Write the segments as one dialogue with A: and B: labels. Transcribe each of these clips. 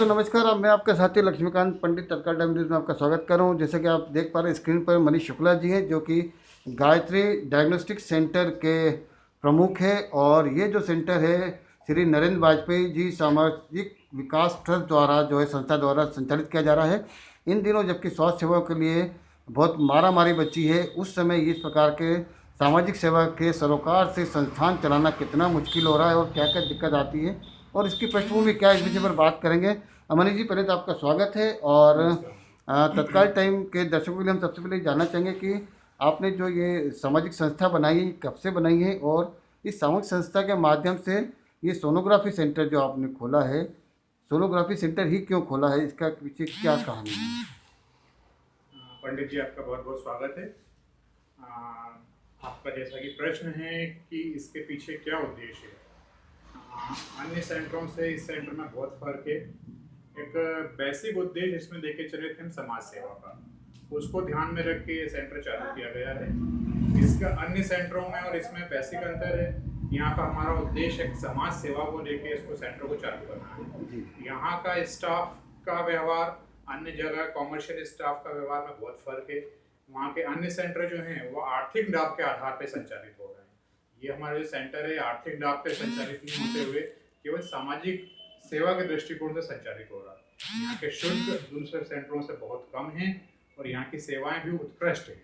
A: दोस्तों नमस्कार। अब मैं आपके साथी लक्ष्मीकांत पंडित तत्काल टाइम न्यूज़ में आपका स्वागत कर रहा हूं। जैसे कि आप देख पा रहे हैं स्क्रीन पर मनीष शुक्ला जी हैं, जो कि गायत्री डायग्नोस्टिक सेंटर के प्रमुख है। और ये जो सेंटर है श्री नरेंद्र वाजपेयी जी सामाजिक विकास ट्रस्ट द्वारा जो है संस्था द्वारा संचालित किया जा रहा है। इन दिनों जबकि स्वास्थ्य सेवाओं के लिए बहुत मारामारी बची है, उस समय इस प्रकार के सामाजिक सेवा के सरोकार से संस्थान चलाना कितना मुश्किल हो रहा है और क्या क्या दिक्कत आती है और इसकी पृष्ठभूमि क्या है, इस विषय पर बात करेंगे। मनीष जी, पहले तो आपका स्वागत है। और तत्काल टाइम के दर्शकों के लिए हम सबसे पहले जानना चाहेंगे कि आपने जो ये सामाजिक संस्था बनाई है कब से बनाई है, और इस सामाजिक संस्था के माध्यम से ये सोनोग्राफी सेंटर जो आपने खोला है, सोनोग्राफी सेंटर ही क्यों खोला है, इसका पीछे क्या कहानी है?
B: पंडित जी, आपका बहुत बहुत स्वागत है। आपका जैसा कि प्रश्न है कि इसके पीछे क्या उद्देश्य है। अन्य सेंटरों से इस सेंटर में बहुत फर्क है। एक बेसिक उद्देश्य इसमें देखे चले थे हम समाज सेवा का, उसको ध्यान में रख के ये सेंटर चालू किया गया है। इसका अन्य सेंटरों में और इसमें बेसिक अंतर है। यहाँ का हमारा उद्देश्य एक समाज सेवा को लेके इसको सेंटर को चालू करना है। यहाँ का स्टाफ का व्यवहार अन्य जगह कॉमर्शियल स्टाफ का व्यवहार में बहुत फर्क है। वहाँ के अन्य सेंटर जो हैं वो आर्थिक लाभ के आधार पर संचालित हो रहे हैं। ये हमारा जो सेंटर है आर्थिक लाभ पे संचालित नहीं होते हुए केवल सामाजिक सेवा के दृष्टिकोण से संचालित हो रहा है। यहाँ के शुल्क दूसरे सेंटरों से बहुत कम हैं और यहाँ की सेवाएं भी उत्कृष्ट हैं।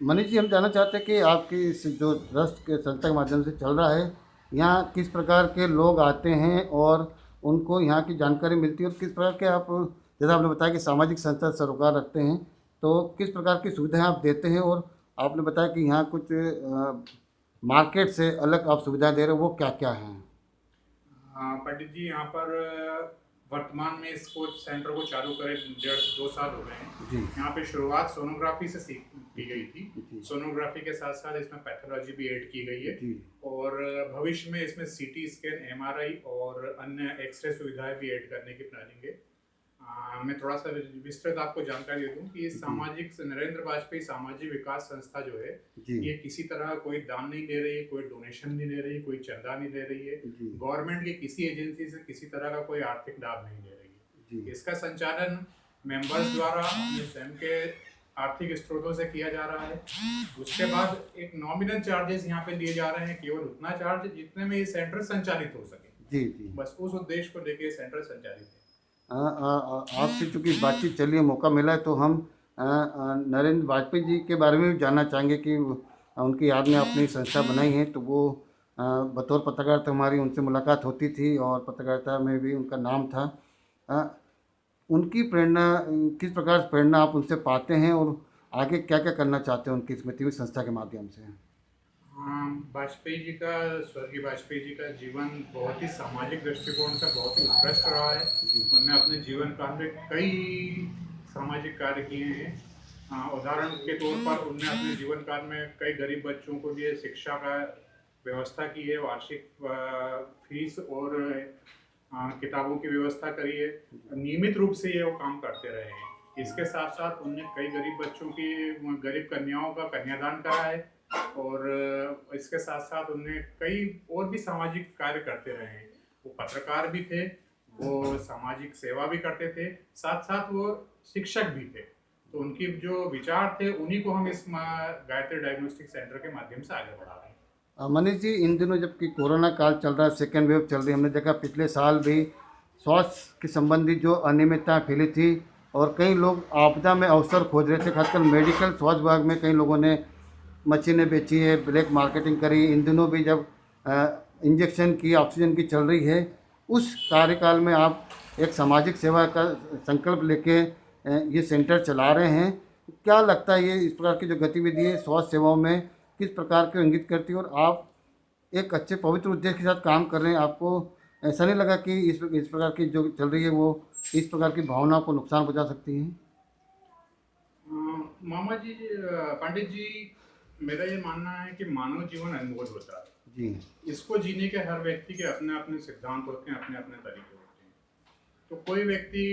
A: मनीष जी, हम जानना चाहते हैं कि आपकी इस जो ट्रस्ट के संस्था के माध्यम से चल रहा है, यहाँ किस प्रकार के लोग आते हैं और उनको यहाँ की जानकारी मिलती है, और किस प्रकार के आप, जैसा आपने बताया कि सामाजिक संस्था सरोकार रखते हैं, तो किस प्रकार की सुविधाएं आप देते हैं, और आपने बताया कि यहाँ कुछ मार्केट से अलग आप सुविधाएं दे रहे हो, वो क्या क्या हैं?
B: पंडित जी, यहाँ पर वर्तमान में इसको सेंटर को चालू करे 1.5-2 साल हो गए हैं। यहाँ पे शुरुआत सोनोग्राफी से की गई थी। सोनोग्राफी के साथ साथ इसमें पैथोलॉजी भी ऐड की गई है और भविष्य में इसमें सीटी स्कैन, एमआरआई और अन्य एक्सरे सुविधाएं भी ऐड करने की प्लानिंग है। मैं थोड़ा सा विस्तृत आपको जानकारी दे दूं कि सामाजिक नरेंद्र वाजपेयी सामाजिक विकास संस्था जो है ये किसी तरह कोई दान नहीं ले रही है, कोई डोनेशन नहीं ले रही है, कोई चंदा नहीं ले रही है, गवर्नमेंट की किसी एजेंसी से किसी तरह का कोई आर्थिक लाभ नहीं ले रही है। इसका संचालन मेंबर्स द्वारा अपने स्वयं के आर्थिक स्रोतों से किया जा रहा है। उसके बाद एक नॉमिनल चार्जेस यहाँ पे लिए जा रहे हैं, केवल उतना चार्ज जितने में ये सेंटर संचालित हो सके। बस उस उद्देश्य को लेकर सेंटर संचालित है।
A: आपसे चूँकि बातचीत चली है, मौका मिला है, तो हम नरेंद्र वाजपेयी जी के बारे में भी जानना चाहेंगे कि उनकी याद में अपनी संस्था बनाई है। तो वो बतौर पत्रकार तो हमारी उनसे मुलाकात होती थी और पत्रकारिता में भी उनका नाम था। उनकी प्रेरणा, किस प्रकार से प्रेरणा आप उनसे पाते हैं और आगे क्या क्या करना चाहते हैं उनकी स्मृति में संस्था के माध्यम से?
B: वाजपेयी जी का, स्वर्गीय वाजपेयी जी का जीवन बहुत ही सामाजिक दृष्टिकोण से बहुत ही उत्कृष्ट रहा है। उन्होंने अपने जीवन काल में कई सामाजिक कार्य किए हैं। उदाहरण के तौर पर उन्होंने अपने जीवन काल में कई गरीब बच्चों को लिए शिक्षा का व्यवस्था की है, वार्षिक फीस और किताबों की व्यवस्था करी है। नियमित रूप से ये वो काम करते रहे हैं। इसके साथ साथ उन्होंने कई गरीब बच्चों की, गरीब कन्याओं का कन्यादान करा है और इसके साथ साथ उन्होंने कई और भी सामाजिक कार्य करते रहे हैं। वो पत्रकार भी थे, वो सामाजिक सेवा भी करते थे, साथ साथ वो शिक्षक भी थे। तो उनकी जो विचार थे उन्हीं को हम इस गायत्री डायग्नोस्टिक सेंटर के माध्यम से आगे बढ़ा रहे हैं।
A: मनीष जी, इन दिनों जबकि कोरोना काल चल रहा है, सेकेंड वेव चल रही है, हमने देखा पिछले साल भी स्वास्थ्य के संबंधी जो अनियमितता फैली थी और कई लोग आपदा में अवसर खोज रहे थे, खासकर मेडिकल स्वास्थ्य विभाग में कई लोगों ने मशीनें बेची है, ब्लैक मार्केटिंग करी। इन दिनों भी जब इंजेक्शन की, ऑक्सीजन की चल रही है, उस कार्यकाल में आप एक सामाजिक सेवा का संकल्प लेके ये सेंटर चला रहे हैं। क्या लगता है, ये इस प्रकार की जो गतिविधि है स्वास्थ्य सेवाओं में किस प्रकार को इंगित करती है, और आप एक अच्छे पवित्र उद्देश्य के साथ काम कर रहे हैं? आपको ऐसा नहीं लगा कि इस प्रकार की जो चल रही है वो इस प्रकार की भावनाओं को नुकसान पहुंचा सकती है?
B: मामा जी, पंडित जी, मेरा ये मानना है कि मानव जीवन अनमोल होता है जी। इसको जीने के हर व्यक्ति के अपने अपने सिद्धांत होते हैं, अपने अपने तरीके होते हैं। तो कोई व्यक्ति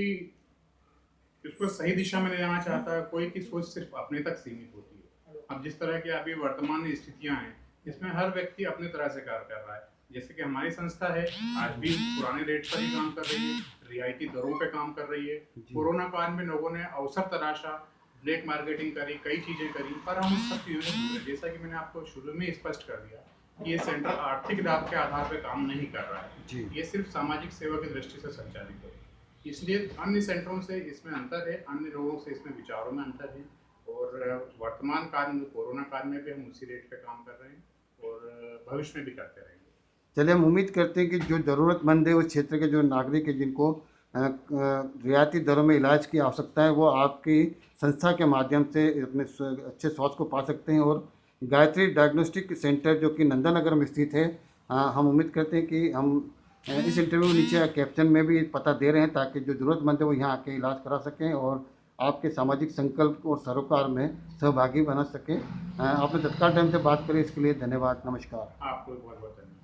B: इसको सही दिशा में ले जाना चाहता है, कोई की सोच सिर्फ अपने तक सीमित होती है। अब जिस तरह की अभी वर्तमान स्थितियां हैं, इसमें हर व्यक्ति अपनी तरह से कार्य कर रहा है। जैसे कि हमारी संस्था है, आज भी पुराने रेट पर ही काम कर रही है। रियायती दरों पे काम कर रही है। कोरोना काल में लोगों ने अवसर तलाशा, ब्लैक मार्केटिंग करी, कई चीज़ें करी, पर हम उन सब चीज़ों से दूर हैं। जैसा कि मैंने आपको शुरू में स्पष्ट कर दिया कि ये सेंटर आर्थिक लाभ के आधार पर काम नहीं कर रहा है, ये सिर्फ सामाजिक सेवा की दृष्टि से संचालित है। इसलिए अन्य सेंटरों से इसमें अंतर है, अन्य लोगों से इसमें विचारों में अंतर है, और वर्तमान काल में, कोरोना काल में भी हम उसी रेट पे काम कर रहे हैं और भविष्य में भी करते रहेंगे।
A: चलिए, हम उम्मीद करते हैं कि जो ज़रूरतमंद है उस क्षेत्र के जो नागरिक है जिनको रियायती दरों में इलाज की आवश्यकता है, वो आपकी संस्था के माध्यम से अपने अच्छे स्वास्थ्य को पा सकते हैं। और गायत्री डायग्नोस्टिक सेंटर जो कि नंदा नगर में स्थित है, हम उम्मीद करते हैं कि हम इस इंटरव्यू में नीचे कैप्शन में भी पता दे रहे हैं ताकि जो ज़रूरतमंद है वो यहाँ आके इलाज करा सकें और आपके सामाजिक संकल्प और सरोकार में सहभागी बना सकें। आपने तत्काल टाइम से बात करी, इसके लिए धन्यवाद। नमस्कार।
B: आपको बहुत बहुत धन्यवाद।